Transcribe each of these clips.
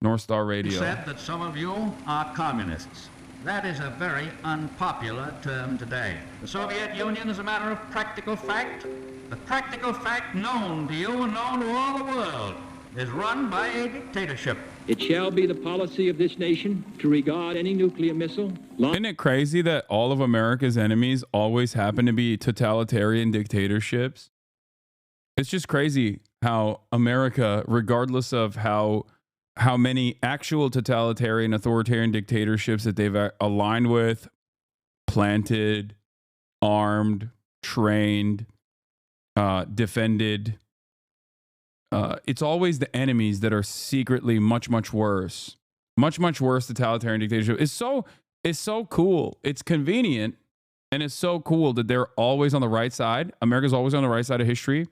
North Star Radio. Said that some of you are communists. That is a very unpopular term today. The Soviet Union is a matter of practical fact. The practical fact known to you and known to all the world is run by a dictatorship. It shall be the policy of this nation to regard any nuclear missile. Isn't it crazy that all of America's enemies always happen to be totalitarian dictatorships? It's just crazy how America, regardless of how many actual totalitarian authoritarian dictatorships that they've aligned with, planted, armed, trained, defended, it's always the enemies that are secretly much worse totalitarian dictatorship. It's so cool. It's convenient, and it's so cool that they're always on the right side. America's always on the right side of history,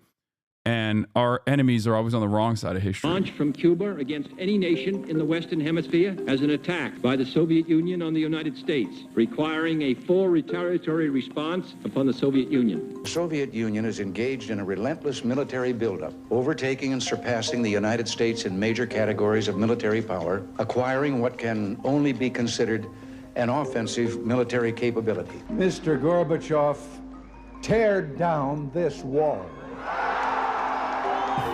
and our enemies are always on the wrong side of history. Launched from Cuba against any nation in the Western Hemisphere as an attack by the Soviet Union on the United States, requiring a full retaliatory response upon the Soviet Union. The Soviet Union is engaged in a relentless military buildup, overtaking and surpassing the United States in major categories of military power, acquiring what can only be considered an offensive military capability. Mr. Gorbachev, tear down this wall.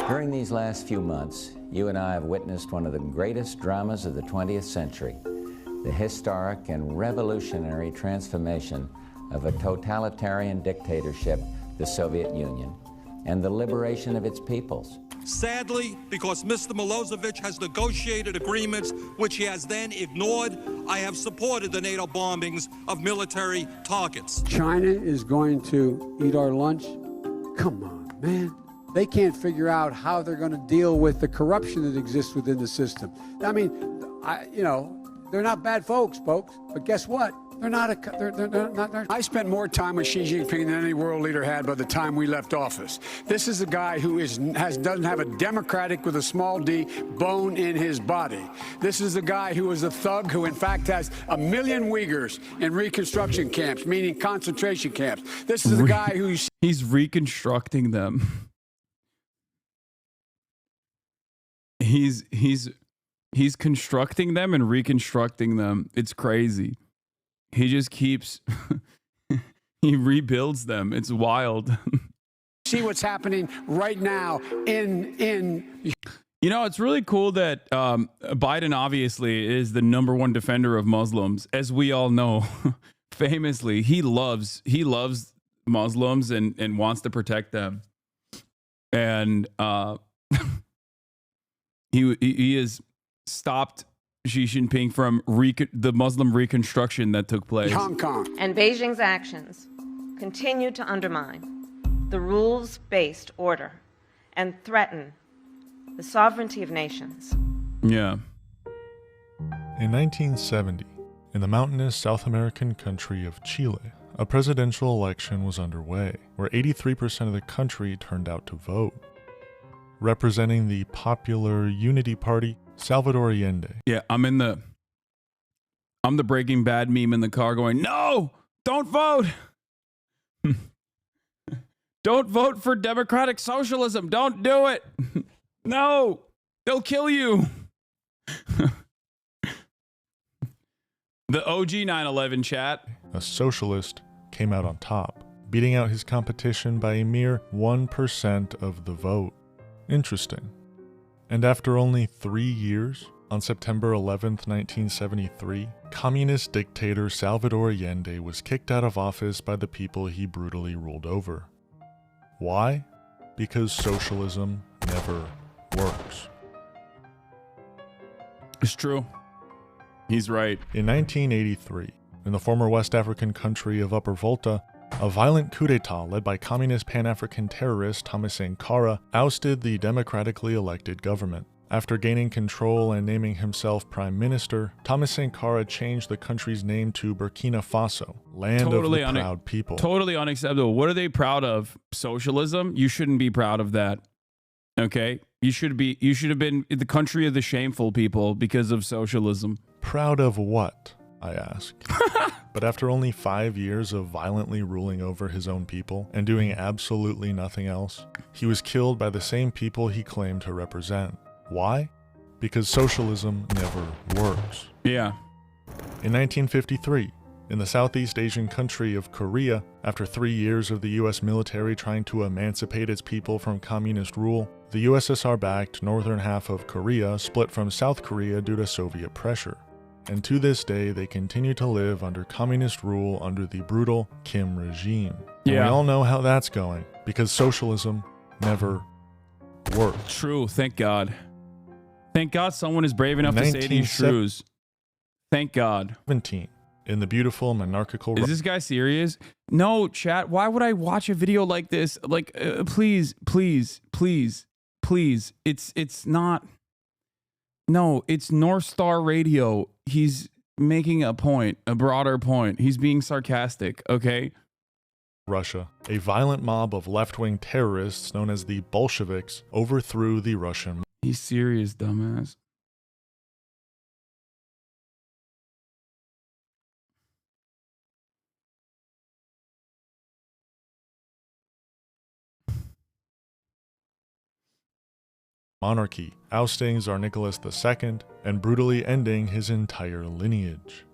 During these last few months, you and I have witnessed one of the greatest dramas of the 20th century, the historic and revolutionary transformation of a totalitarian dictatorship, the Soviet Union, and the liberation of its peoples. Sadly, because Mr. Milosevic has negotiated agreements which he has then ignored, I have supported the NATO bombings of military targets. China is going to eat our lunch? Come on, man. They can't figure out how they're going to deal with the corruption that exists within the system. I mean, they're not bad folks, but guess what? They're not. I spent more time with Xi Jinping than any world leader had by the time we left office. This is a guy who doesn't have a democratic with a small d bone in his body. This is a guy who is a thug who, in fact, has 1 million Uyghurs in reconstruction camps, meaning concentration camps. This is a guy he's reconstructing them. He's constructing them and reconstructing them. It's crazy. He just keeps he rebuilds them. It's wild. See what's happening right now in it's really cool that Biden obviously is the #1 defender of Muslims, as we all know. Famously, he loves Muslims and wants to protect them. And he has stopped Xi Jinping from the Muslim reconstruction that took place. Hong Kong. And Beijing's actions continue to undermine the rules-based order and threaten the sovereignty of nations. Yeah. In 1970, in the mountainous South American country of Chile, a presidential election was underway, where 83% of the country turned out to vote. Representing the Popular Unity Party, Salvador Allende. Yeah, I'm the Breaking Bad meme in the car going, no, don't vote. Don't vote for democratic socialism. Don't do it. No, they'll kill you. The OG 9/11 chat. A socialist came out on top, beating out his competition by a mere 1% of the vote. Interesting. And after only 3 years, on September 11th, 1973, communist dictator Salvador Allende was kicked out of office by the people he brutally ruled over. Why? Because socialism never works. It's true. He's right. In 1983, in the former West African country of Upper Volta, a violent coup d'etat led by communist Pan-African terrorist Thomas Sankara ousted the democratically elected government. After gaining control and naming himself prime minister, Thomas Sankara changed the country's name to Burkina Faso, land of the proud people. Totally unacceptable. What are they proud of? Socialism? You shouldn't be proud of that. Okay? You should have been the country of the shameful people because of socialism. Proud of what? I ask. But after only 5 years of violently ruling over his own people and doing absolutely nothing else, he was killed by the same people he claimed to represent. Why? because socialism never works. Yeah. In 1953, in the Southeast Asian country of Korea, after 3 years of the US military trying to emancipate its people from communist rule, the USSR-backed northern half of Korea split from South Korea due to Soviet pressure. And to this day, they continue to live under communist rule under the brutal Kim regime. And we all know how that's going, because socialism never works. True, thank God. Thank God someone is brave enough to say these truths. Thank God. 17. In the beautiful monarchical... Is this guy serious? No, chat. Why would I watch a video like this? Like, please, please, please, please. It's not... No, it's North Star Radio. He's making a point, a broader point. He's being sarcastic, okay? Russia. A violent mob of left-wing terrorists known as the Bolsheviks overthrew the Russian... He's serious, dumbass. monarchy, ousting Tsar Nicholas II and brutally ending his entire lineage.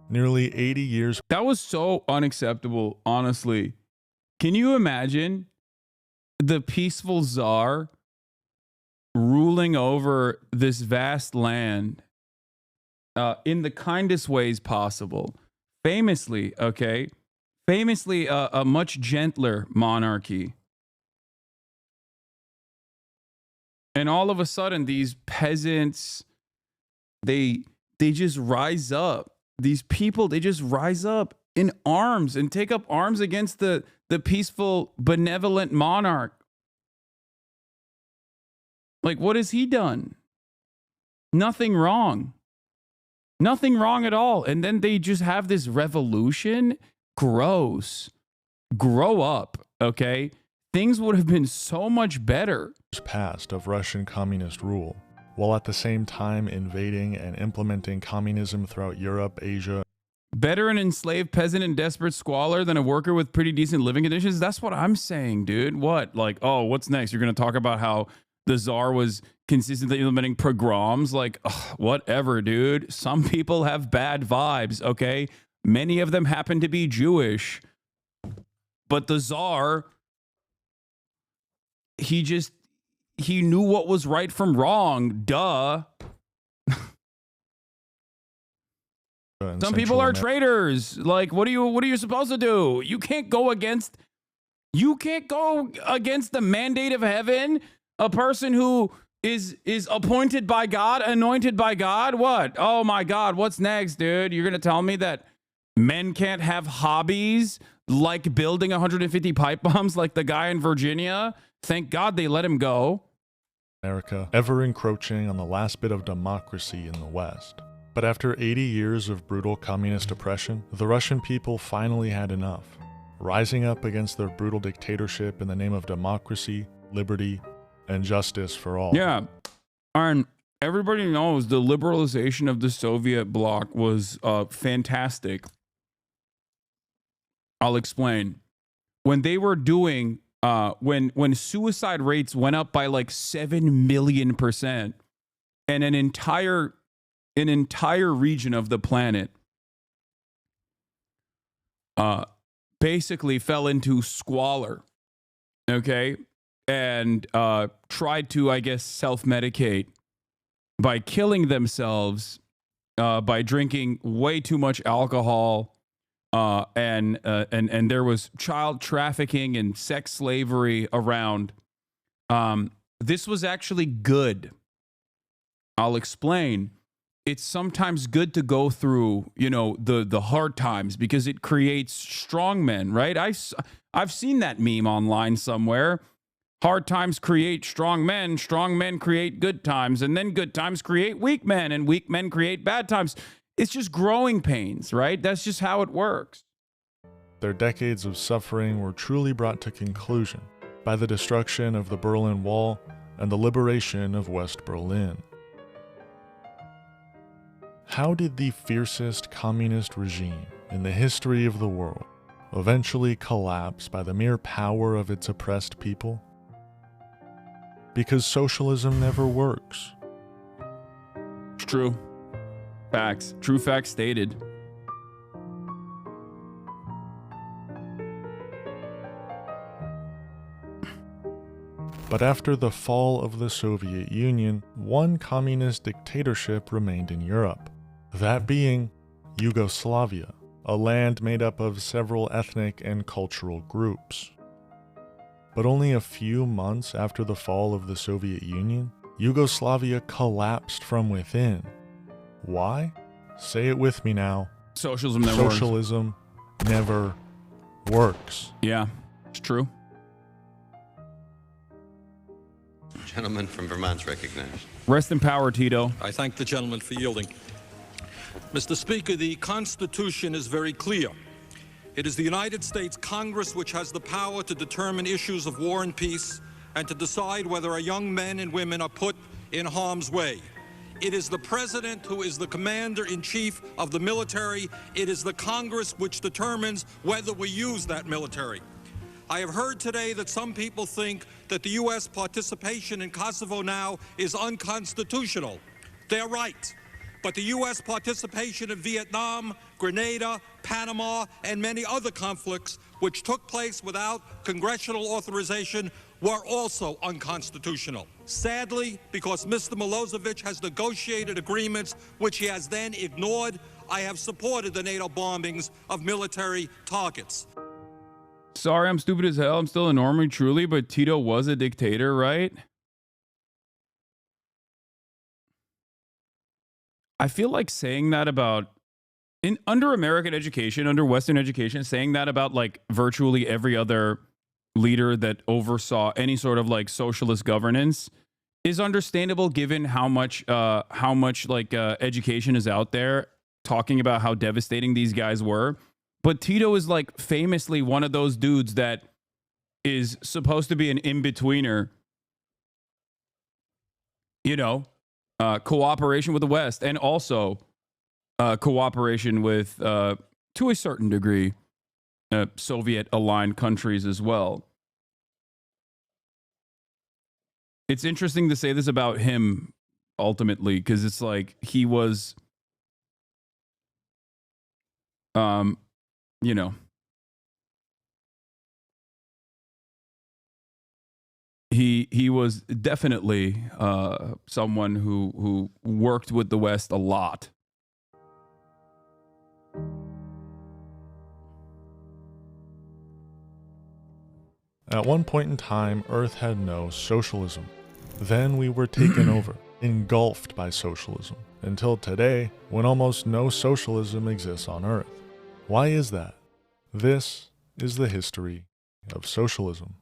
Nearly 80 years. That was so unacceptable, honestly. Can you imagine the peaceful Tsar ruling over this vast land in the kindest ways possible? Famously, okay? Famously a much gentler monarchy. And all of a sudden, these peasants, they just rise up. These people, they just rise up in arms and take up arms against the peaceful, benevolent monarch. Like, what has he done? Nothing wrong. Nothing wrong at all. And then they just have this revolution. Gross. Grow up, okay? Things would have been so much better. Past of Russian communist rule, while at the same time invading and implementing communism throughout Europe, Asia. Better an enslaved peasant in desperate squalor than a worker with pretty decent living conditions? That's what I'm saying, dude. What? Like, oh, what's next? You're going to talk about how the Tsar was consistently implementing pogroms? Like, ugh, whatever, dude. Some people have bad vibes, okay? Many of them happen to be Jewish. But the Tsar, he knew what was right from wrong. Duh. Some people are traitors. Like, what are you supposed to do? You can't go against the mandate of heaven. A person who is appointed by God, anointed by God. What? Oh my God, what's next, dude? You're gonna tell me that men can't have hobbies like building 150 pipe bombs like the guy in Virginia? Thank God they let him go. America, ever encroaching on the last bit of democracy in the West. But after 80 years of brutal communist oppression, the Russian people finally had enough, rising up against their brutal dictatorship in the name of democracy, liberty, and justice for all. Yeah, and everybody knows the liberalization of the Soviet bloc was fantastic. I'll explain. When they were doing when suicide rates went up by like 7 million %, and an entire region of the planet basically fell into squalor, okay, and tried to, I guess, self-medicate by killing themselves by drinking way too much alcohol. And there was child trafficking and sex slavery around. This was actually good. I'll explain. It's sometimes good to go through, the hard times because it creates strong men, right? I've seen that meme online somewhere. Hard times create strong men create good times, and then good times create weak men, and weak men create bad times. It's just growing pains, right? That's just how it works. Their decades of suffering were truly brought to conclusion by the destruction of the Berlin Wall and the liberation of West Berlin. How did the fiercest communist regime in the history of the world eventually collapse by the mere power of its oppressed people? Because socialism never works. It's true. Facts. True facts stated. But after the fall of the Soviet Union, one communist dictatorship remained in Europe, that being Yugoslavia, a land made up of several ethnic and cultural groups. But only a few months after the fall of the Soviet Union, Yugoslavia collapsed from within. Why? Say it with me now. Socialism never works. Socialism never works. Yeah, it's true. Gentleman from Vermont's recognized. Rest in power, Tito. I thank the gentleman for yielding. Mr. Speaker, the Constitution is very clear. It is the United States Congress which has the power to determine issues of war and peace and to decide whether our young men and women are put in harm's way. It is the President who is the Commander-in-Chief of the military. It is the Congress which determines whether we use that military. I have heard today that some people think that the U.S. participation in Kosovo now is unconstitutional. They're right. But the U.S. participation in Vietnam, Grenada, Panama, and many other conflicts which took place without congressional authorization were also unconstitutional. Sadly, because Mr. Milosevic has negotiated agreements which he has then ignored, I have supported the NATO bombings of military targets. Sorry, I'm stupid as hell. I'm still a normie, truly, but Tito was a dictator, right? I feel like saying that about under American education, under Western education, saying that about like virtually every other leader that oversaw any sort of like socialist governance is understandable given how much education is out there talking about how devastating these guys were. But Tito is like famously one of those dudes that is supposed to be an in-betweener, you know, cooperation with the West and also cooperation with, to a certain degree, Soviet-aligned countries as well. It's interesting to say this about him ultimately, because it's like he was, you know, he was definitely someone who worked with the West a lot. At one point in time, Earth had no socialism. Then we were taken over, engulfed by socialism, until today, when almost no socialism exists on Earth. Why is that? This is the history of socialism.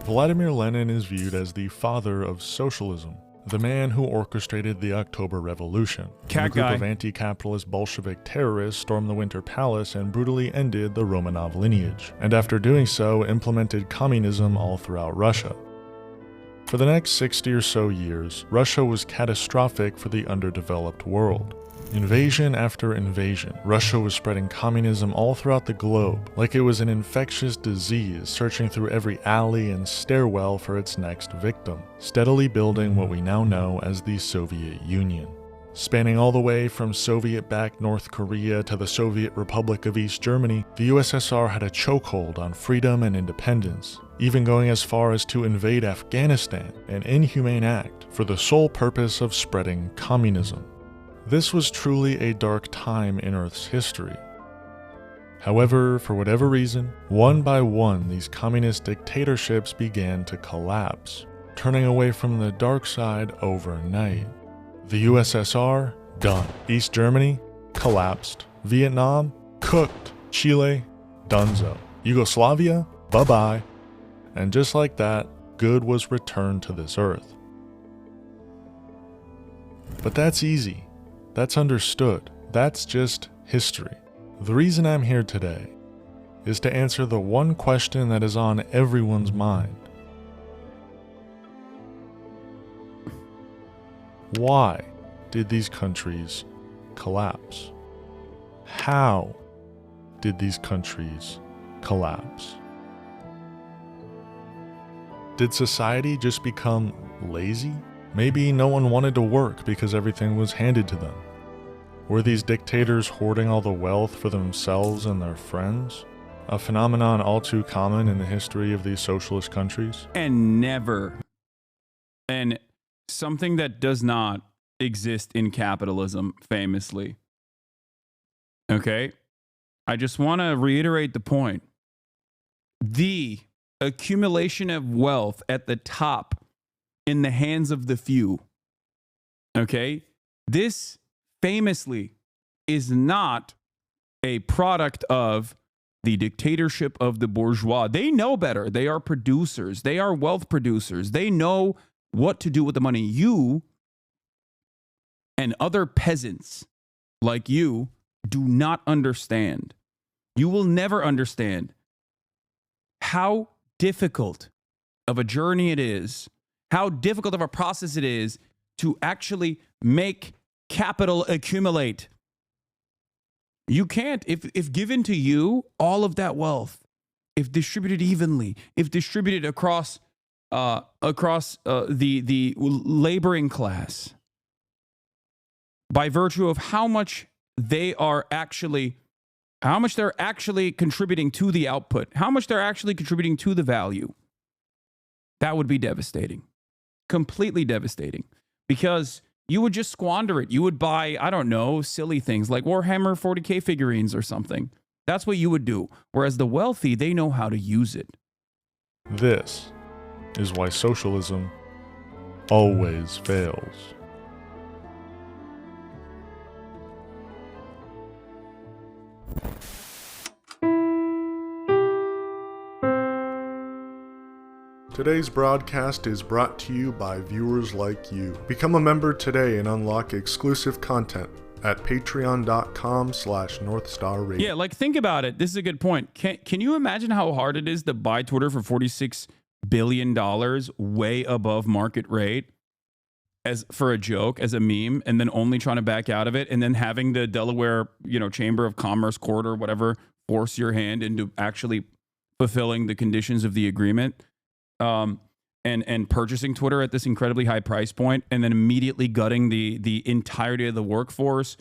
Vladimir Lenin is viewed as the father of socialism, the man who orchestrated the October Revolution. A group of anti-capitalist Bolshevik terrorists stormed the Winter Palace and brutally ended the Romanov lineage, and after doing so, implemented communism all throughout Russia. For the next 60 or so years, Russia was catastrophic for the underdeveloped world. Invasion after invasion, Russia was spreading communism all throughout the globe, like it was an infectious disease searching through every alley and stairwell for its next victim, steadily building what we now know as the Soviet Union. Spanning all the way from Soviet-backed North Korea to the Soviet Republic of East Germany, the USSR had a chokehold on freedom and independence, even going as far as to invade Afghanistan, an inhumane act for the sole purpose of spreading communism. This was truly a dark time in Earth's history. However, for whatever reason, one by one these communist dictatorships began to collapse, turning away from the dark side overnight. The USSR, done. East Germany, collapsed. Vietnam, cooked. Chile, donezo. Yugoslavia, bye-bye. And just like that, good was returned to this earth. But that's easy. That's understood. That's just history. The reason I'm here today is to answer the one question that is on everyone's mind. Why did these countries collapse? How did these countries collapse? Did society just become lazy? Maybe no one wanted to work because everything was handed to them. Were these dictators hoarding all the wealth for themselves and their friends? A phenomenon all too common in the history of these socialist countries? And something that does not exist in capitalism, famously. Okay? I just want to reiterate the point. The accumulation of wealth at the top in the hands of the few. Okay? This famously is not a product of the dictatorship of the bourgeois. They know better. They are producers. They are wealth producers. They know what to do with the money. You and other peasants like you do not understand. You will never understand how difficult of a journey it is, how difficult of a process it is to actually make capital accumulate. You can't, if given to you, all of that wealth, if distributed evenly, if distributed across the laboring class, by virtue of how much they're actually contributing to the output, how much they're actually contributing to the value, that would be devastating, completely devastating, because you would just squander it. You would buy, I don't know, silly things like Warhammer 40K figurines or something. That's what you would do. Whereas the wealthy, they know how to use it. This is why socialism always fails. Today's broadcast is brought to you by viewers like you. Become a member today and unlock exclusive content at patreon.com/NorthstarRadio. Yeah, like think about it. This is a good point. Can you imagine how hard it is to buy Twitter for $46 billion way above market rate as for a joke, as a meme, and then only trying to back out of it, and then having the Delaware, Chamber of Commerce court or whatever force your hand into actually fulfilling the conditions of the agreement? And purchasing Twitter at this incredibly high price point, and then immediately gutting the entirety of the workforce,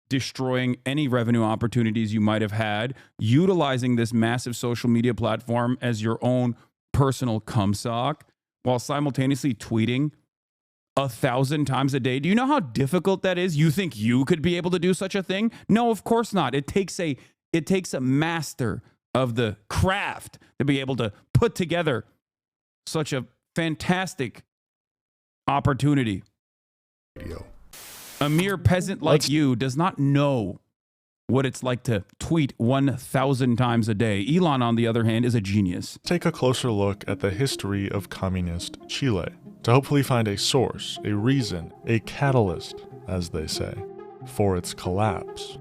destroying any revenue opportunities you might have had, utilizing this massive social media platform as your own personal cum sock, while simultaneously tweeting 1,000 times a day. Do you know how difficult that is? You think you could be able to do such a thing? No, of course not. It takes a master of the craft to be able to put together such a fantastic opportunity. A mere peasant like you does not know what it's like to tweet 1,000 times a day. Elon, on the other hand, is a genius. Take a closer look at the history of communist Chile to hopefully find a source, a reason, a catalyst, as they say, for its collapse.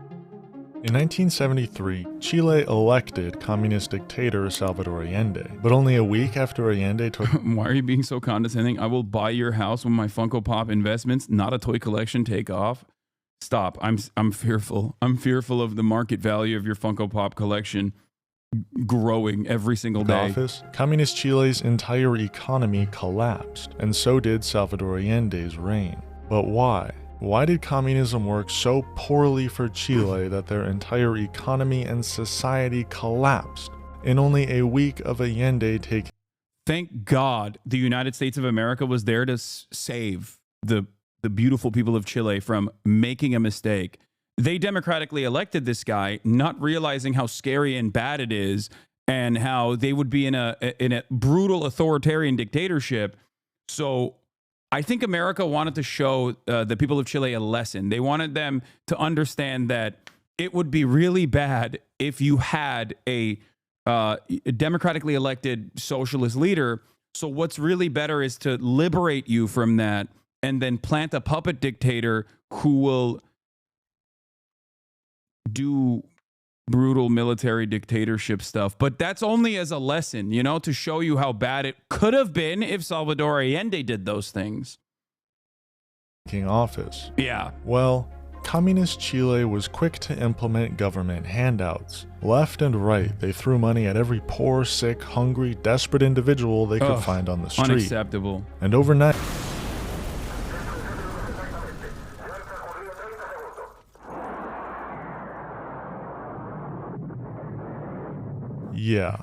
In 1973, Chile elected communist dictator Salvador Allende, but only a week after Allende took... Why are you being so condescending? I will buy your house when my Funko Pop investments, not a toy collection, take off. Stop. I'm fearful. I'm fearful of the market value of your Funko Pop collection growing every single day. Office, communist Chile's entire economy collapsed, and so did Salvador Allende's reign. But why? Why did communism work so poorly for Chile that their entire economy and society collapsed in only a week of Allende taking... Thank God the United States of America was there to save the beautiful people of Chile from making a mistake. They democratically elected this guy, not realizing how scary and bad it is, and how they would be in a brutal authoritarian dictatorship. So I think America wanted to show the people of Chile a lesson. They wanted them to understand that it would be really bad if you had a democratically elected socialist leader. So what's really better is to liberate you from that and then plant a puppet dictator who will do brutal military dictatorship stuff. But that's only as a lesson, to show you how bad it could have been if Salvador Allende did those things. Office. Yeah. Well, Communist Chile was quick to implement government handouts. Left and right, they threw money at every poor, sick, hungry, desperate individual they could find on the street. Unacceptable. And overnight... Yeah,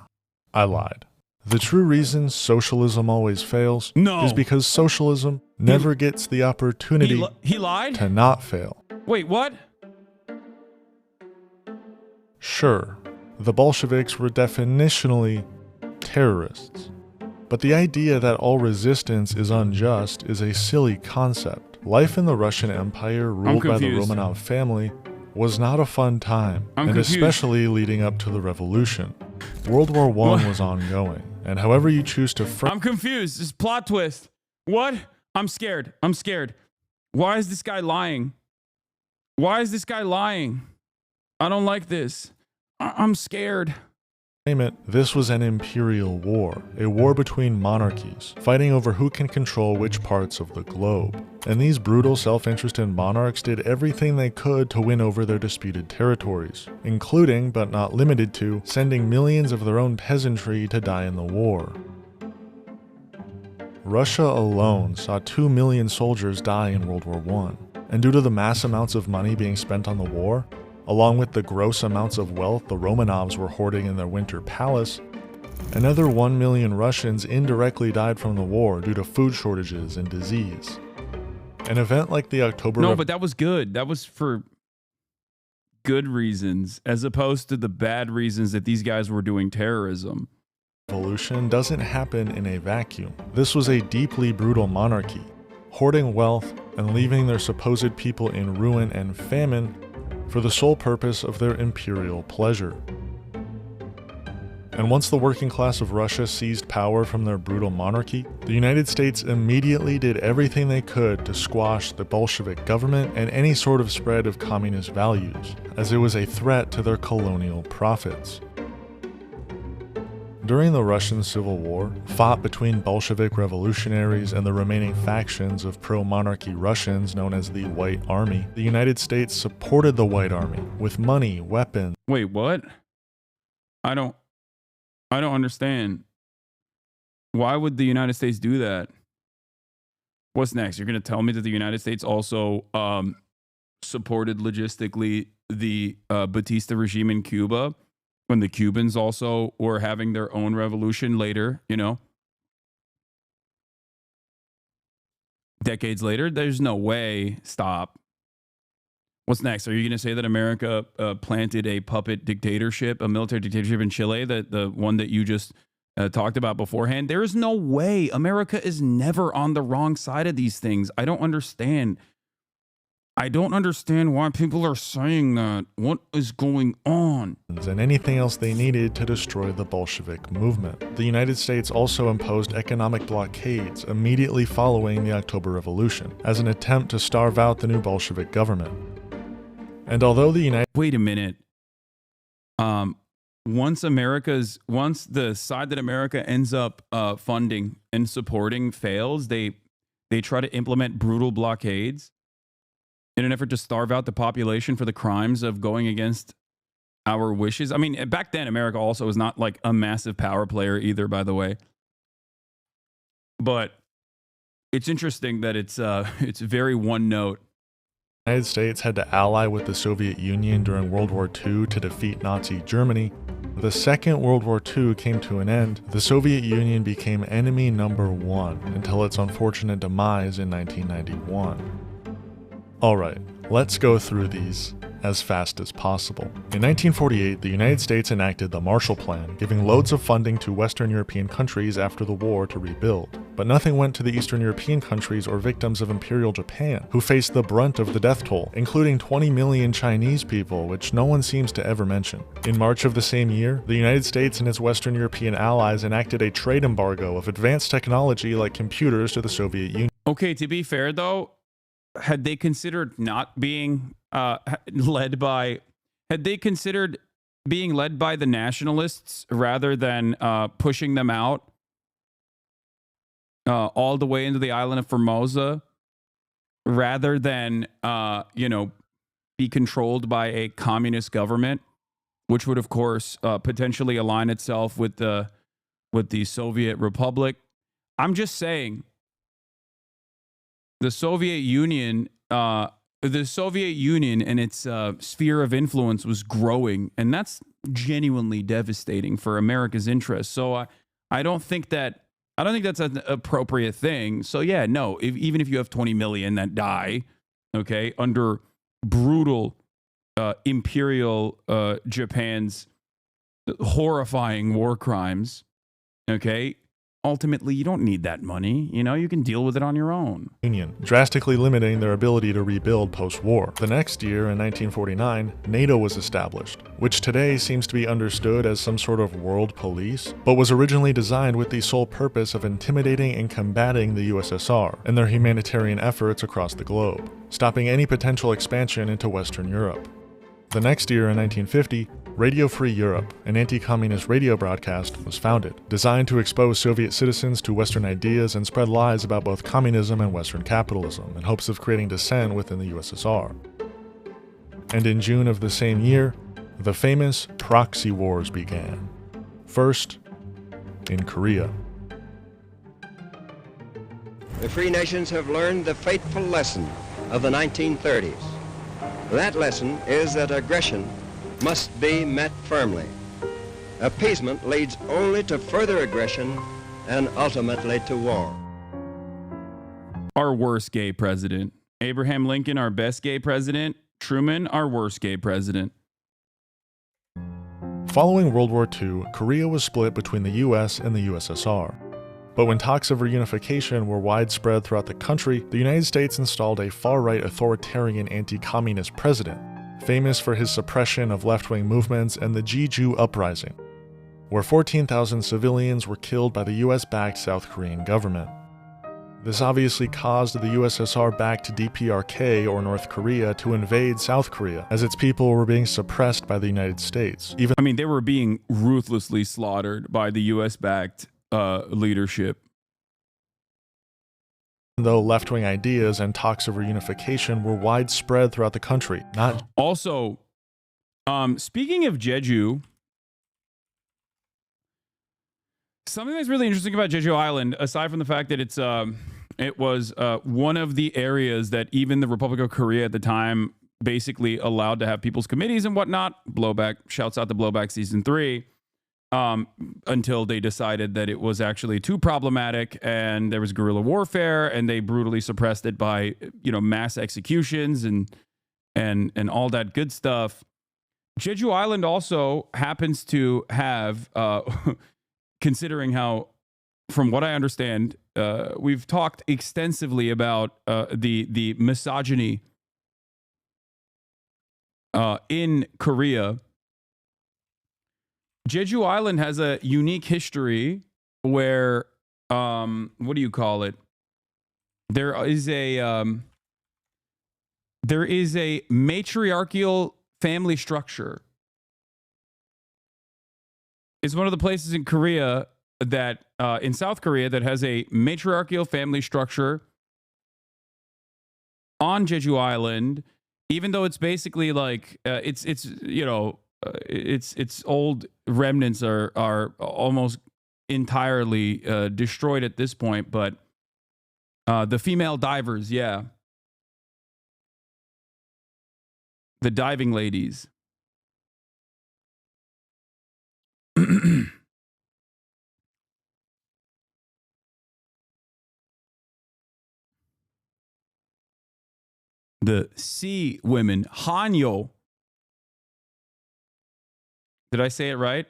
I lied. The true reason socialism always fails is because socialism never gets the opportunity he lied? to not fail. Wait, what? Sure, the Bolsheviks were definitionally terrorists, but the idea that all resistance is unjust is a silly concept. Life in the Russian Empire, ruled by the Romanov family, was not a fun time, and especially leading up to the revolution. World War I was ongoing, and however you choose to I'm confused. This plot twist. What? I'm scared. I'm scared. Why is this guy lying? Why is this guy lying? I don't like this. I'm scared. Name it, this was an imperial war, a war between monarchies, fighting over who can control which parts of the globe. And these brutal self-interested monarchs did everything they could to win over their disputed territories, including, but not limited to, sending millions of their own peasantry to die in the war. Russia alone saw 2 million soldiers die in World War I, and due to the mass amounts of money being spent on the war, along with the gross amounts of wealth the Romanovs were hoarding in their winter palace, another 1 million Russians indirectly died from the war due to food shortages and disease. An event like the October... No, but that was good. That was for good reasons, as opposed to the bad reasons that these guys were doing terrorism. Revolution doesn't happen in a vacuum. This was a deeply brutal monarchy, hoarding wealth and leaving their supposed people in ruin and famine for the sole purpose of their imperial pleasure. And once the working class of Russia seized power from their brutal monarchy, the United States immediately did everything they could to squash the Bolshevik government and any sort of spread of communist values, as it was a threat to their colonial profits. During the Russian Civil War, fought between Bolshevik revolutionaries and the remaining factions of pro-monarchy Russians known as the White Army, the United States supported the White Army with money, weapons... Wait, what? I don't understand. Why would the United States do that? What's next? You're going to tell me that the United States also supported logistically the Batista regime in Cuba when the Cubans also were having their own revolution later, you know? Decades later? There's no way. Stop. What's next? Are you going to say that America planted a puppet dictatorship, a military dictatorship in Chile, the one that you just talked about beforehand? There is no way. America is never on the wrong side of these things. I don't understand. I don't understand why people are saying that. What is going on? And anything else they needed to destroy the Bolshevik movement. The United States also imposed economic blockades immediately following the October Revolution as an attempt to starve out the new Bolshevik government. And although the United... Wait a minute. Once the side that America ends up funding and supporting fails, they try to implement brutal blockades in an effort to starve out the population for the crimes of going against our wishes. I mean, back then, America also was not like a massive power player either, by the way. But it's interesting that it's very one note. The United States had to ally with the Soviet Union during World War II to defeat Nazi Germany. The Second World War II came to an end. The Soviet Union became enemy number one until its unfortunate demise in 1991. Alright, let's go through these as fast as possible. In 1948, the United States enacted the Marshall Plan, giving loads of funding to Western European countries after the war to rebuild. But nothing went to the Eastern European countries or victims of Imperial Japan, who faced the brunt of the death toll, including 20 million Chinese people, which no one seems to ever mention. In March of the same year, the United States and its Western European allies enacted a trade embargo of advanced technology like computers to the Soviet Union. Okay, to be fair though, had they considered not being led by the nationalists rather than pushing them out all the way into the island of Formosa, rather than be controlled by a communist government, which would, of course, potentially align itself with the Soviet Republic. I'm just saying, the Soviet Union and its sphere of influence was growing, and that's genuinely devastating for America's interests. So I don't think that's an appropriate thing. So yeah, no, even if you have 20 million that die, okay, under brutal imperial Japan's horrifying war crimes, okay, ultimately you don't need that money. You know, you can deal with it on your own. Union, drastically limiting their ability to rebuild post-war. The next year, in 1949, NATO was established, which today seems to be understood as some sort of world police, but was originally designed with the sole purpose of intimidating and combating the USSR and their humanitarian efforts across the globe, stopping any potential expansion into Western Europe. The next year, in 1950, Radio Free Europe, an anti-communist radio broadcast, was founded, designed to expose Soviet citizens to Western ideas and spread lies about both communism and Western capitalism in hopes of creating dissent within the USSR. And in June of the same year, the famous proxy wars began. First, in Korea. The free nations have learned the fateful lesson of the 1930s. That lesson is that aggression must be met firmly. Appeasement leads only to further aggression and ultimately to war. Our worst gay president. Abraham Lincoln, our best gay president. Truman, our worst gay president. Following World War II, Korea was split between the US and the USSR. But when talks of reunification were widespread throughout the country, the United States installed a far-right authoritarian anti-communist president, famous for his suppression of left-wing movements and the Jeju Uprising, where 14,000 civilians were killed by the US-backed South Korean government. This obviously caused the USSR-backed DPRK, or North Korea, to invade South Korea, as its people were being suppressed by the United States. They were being ruthlessly slaughtered by the US-backed leadership. Though left-wing ideas and talks of reunification were widespread throughout the country. Also, speaking of Jeju, something that's really interesting about Jeju Island, aside from the fact that it was one of the areas that even the Republic of Korea at the time basically allowed to have people's committees and whatnot. Blowback, shouts out to Blowback Season 3. Until they decided that it was actually too problematic and there was guerrilla warfare, and they brutally suppressed it by, mass executions and all that good stuff. Jeju Island also happens to have, considering how, from what I understand, we've talked extensively about the misogyny in Korea. Jeju Island has a unique history where, what do you call it? There is a matriarchal family structure. It's one of the places in Korea that, in South Korea, that has a matriarchal family structure on Jeju Island, even though it's basically like, its old remnants are almost entirely destroyed at this point, but the female divers, yeah. The diving ladies. The sea women, Hanyo. Did I say it right?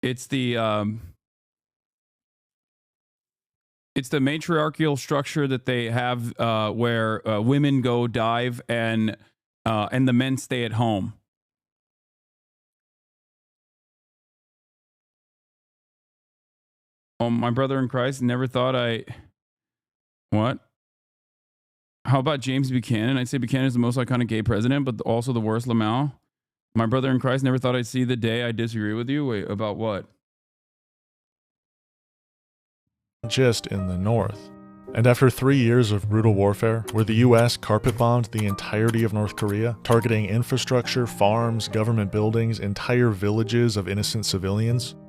It's the matriarchal structure that they have where women go dive and the men stay at home. Oh, my brother in Christ never thought What? How about James Buchanan? I'd say Buchanan is the most iconic gay president, but also the worst Lamau. My brother in Christ never thought I'd see the day I disagree with you. Wait, about what? Just in the north. And after 3 years of brutal warfare, where the US carpet-bombed the entirety of North Korea, targeting infrastructure, farms, government buildings, entire villages of innocent civilians,